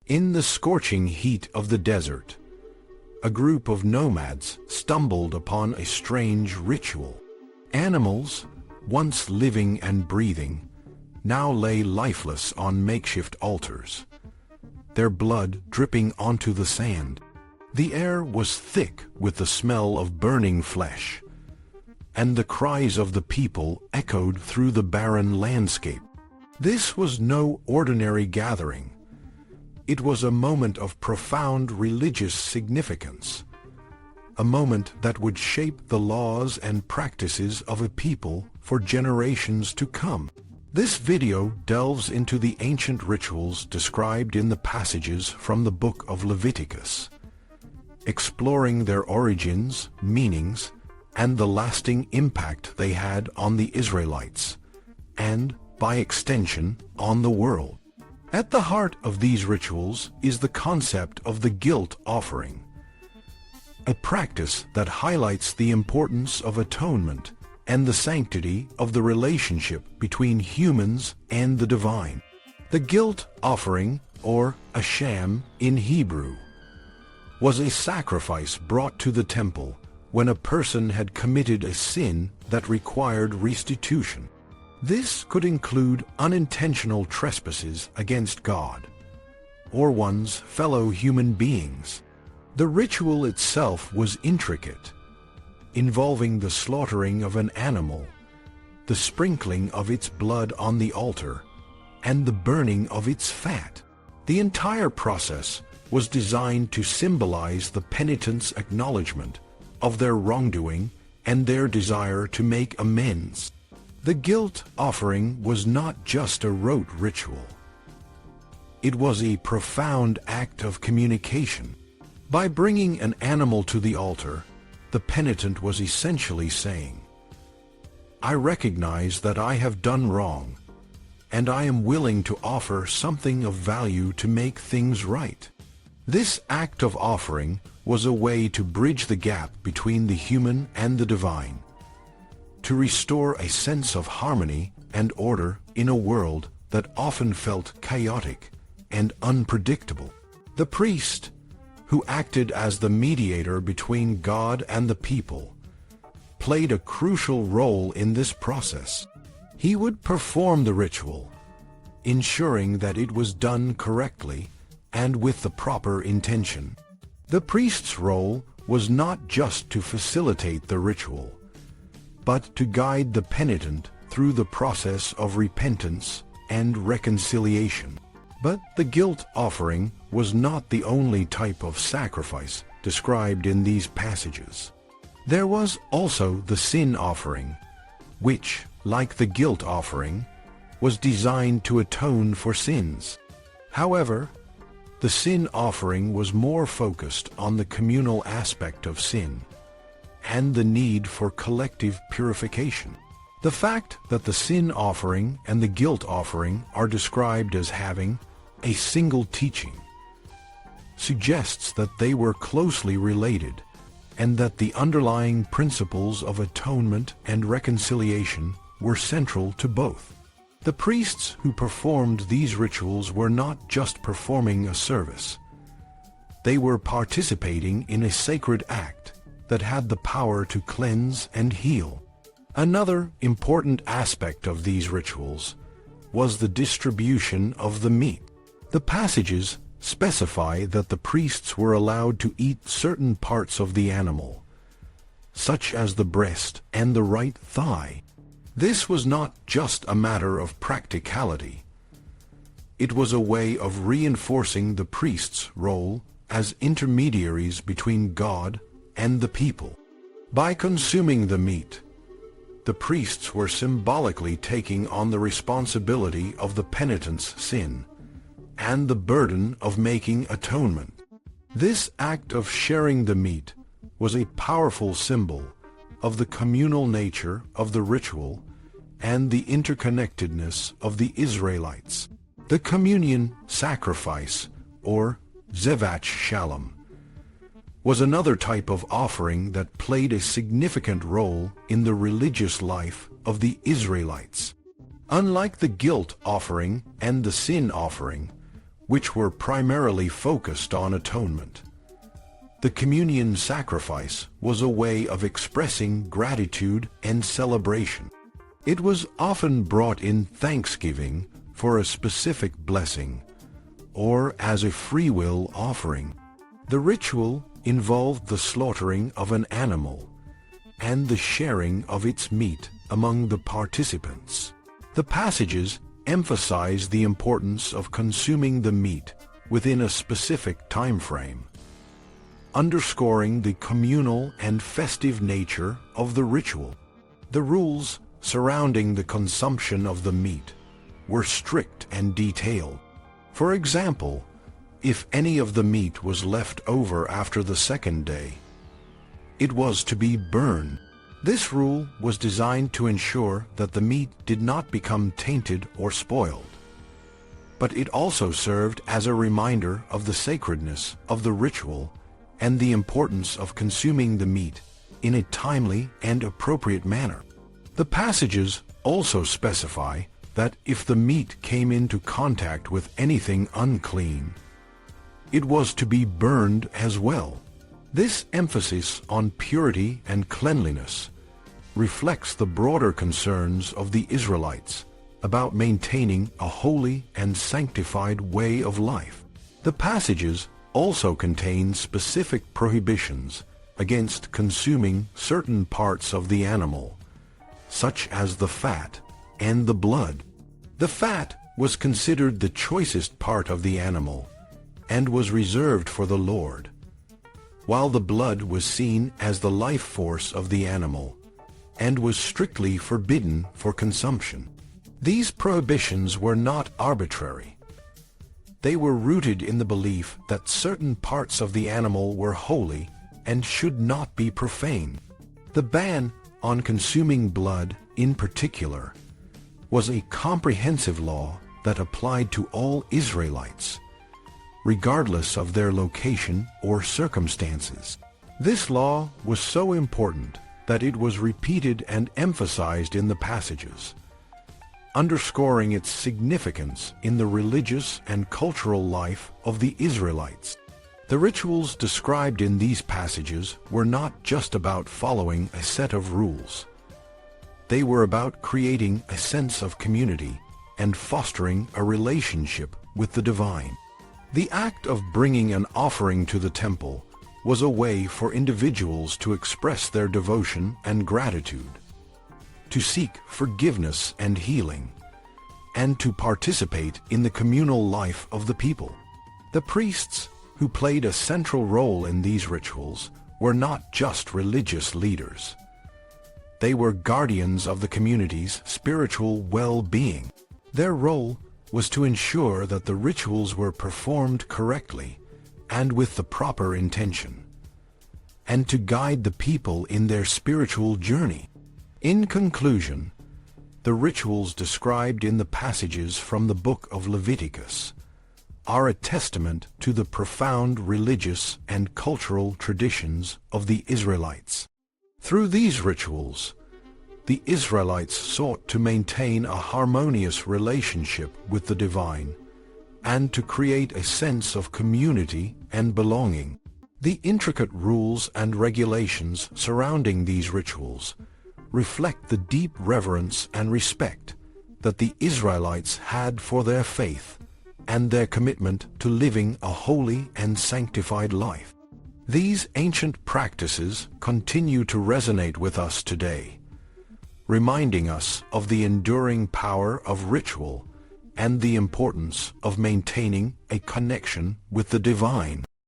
In the scorching heat of the desert, a group of nomads stumbled upon a strange ritual. Animals, once living and breathing, now lay lifeless on makeshift altars, their blood dripping onto the sand. The air was thick with the smell of burning flesh, and the cries of the people echoed through the barren landscape. This was no ordinary gathering. It was a moment of profound religious significance, a moment that would shape the laws and practices of a people for generations to come. This video delves into the ancient rituals described in the passages from the Book of Leviticus, exploring their origins, meanings, and the lasting impact they had on the Israelites, and, by extension, on the world. At the heart of these rituals is the concept of the guilt offering, a practice that highlights the importance of atonement and the sanctity of the relationship between humans and the divine. The guilt offering, or a sham in Hebrew, was a sacrifice brought to the temple when a person had committed a sin that required restitution. This could include unintentional trespasses against God or one's fellow human beings. The ritual itself was intricate, involving the slaughtering of an animal, the sprinkling of its blood on the altar, and the burning of its fat. The entire process was designed to symbolize the penitent's acknowledgement of their wrongdoing and their desire to make amends. The guilt offering was not just a rote ritual. It was a profound act of communication. By bringing an animal to the altar, the penitent was essentially saying, "I recognize that I have done wrong, and I am willing to offer something of value to make things right." This act of offering was a way to bridge the gap between the human and the divine, to restore a sense of harmony and order in a world that often felt chaotic and unpredictable. The priest, who acted as the mediator between God and the people, played a crucial role in this process. He would perform the ritual, ensuring that it was done correctly and with the proper intention. The priest's role was not just to facilitate the ritual, but to guide the penitent through the process of repentance and reconciliation. But the guilt offering was not the only type of sacrifice described in these passages. There was also the sin offering, which, like the guilt offering, was designed to atone for sins. However, the sin offering was more focused on the communal aspect of sin and the need for collective purification. The fact that the sin offering and the guilt offering are described as having a single teaching suggests that they were closely related and that the underlying principles of atonement and reconciliation were central to both. The priests who performed these rituals were not just performing a service. They were participating in a sacred act that had the power to cleanse and heal. Another important aspect of these rituals was the distribution of the meat. The passages specify that the priests were allowed to eat certain parts of the animal, such as the breast and the right thigh. This was not just a matter of practicality. It was a way of reinforcing the priest's role as intermediaries between God and the people. By consuming the meat, the priests were symbolically taking on the responsibility of the penitent's sin and the burden of making atonement. This act of sharing the meat was a powerful symbol of the communal nature of the ritual and the interconnectedness of the Israelites. The communion sacrifice, or zevat shalom, was another type of offering that played a significant role in the religious life of the Israelites. Unlike the guilt offering and the sin offering, which were primarily focused on atonement. The communion sacrifice was a way of expressing gratitude and celebration. It was often brought in thanksgiving for a specific blessing, or as a free will offering. The ritual involved the slaughtering of an animal and the sharing of its meat among the participants. The passages emphasize the importance of consuming the meat within a specific time frame, underscoring the communal and festive nature of the ritual. The rules surrounding the consumption of the meat were strict and detailed. For example, if any of the meat was left over after the second day, it was to be burned. This rule was designed to ensure that the meat did not become tainted or spoiled. But it also served as a reminder of the sacredness of the ritual and the importance of consuming the meat in a timely and appropriate manner. The passages also specify that if the meat came into contact with anything unclean, it was to be burned as well. This emphasis on purity and cleanliness reflects the broader concerns of the Israelites about maintaining a holy and sanctified way of life. The passages also contain specific prohibitions against consuming certain parts of the animal, such as the fat and the blood. The fat was considered the choicest part of the animal and was reserved for the Lord, while the blood was seen as the life force of the animal and was strictly forbidden for consumption. These prohibitions were not arbitrary. They were rooted in the belief that certain parts of the animal were holy and should not be profaned. The ban on consuming blood, in particular, was a comprehensive law that applied to all Israelites, regardless of their location or circumstances. This law was so important that it was repeated and emphasized in the passages, underscoring its significance in the religious and cultural life of the Israelites. The rituals described in these passages were not just about following a set of rules. They were about creating a sense of community and fostering a relationship with the divine. The act of bringing an offering to the temple was a way for individuals to express their devotion and gratitude, to seek forgiveness and healing, and to participate in the communal life of the people. The priests, who played a central role in these rituals, were not just religious leaders. They were guardians of the community's spiritual well-being. Their role was to ensure that the rituals were performed correctly and with the proper intention, and to guide the people in their spiritual journey. In conclusion, the rituals described in the passages from the Book of Leviticus are a testament to the profound religious and cultural traditions of the Israelites. Through these rituals, the Israelites sought to maintain a harmonious relationship with the divine and to create a sense of community and belonging. The intricate rules and regulations surrounding these rituals reflect the deep reverence and respect that the Israelites had for their faith and their commitment to living a holy and sanctified life. These ancient practices continue to resonate with us today, reminding us of the enduring power of ritual and the importance of maintaining a connection with the divine.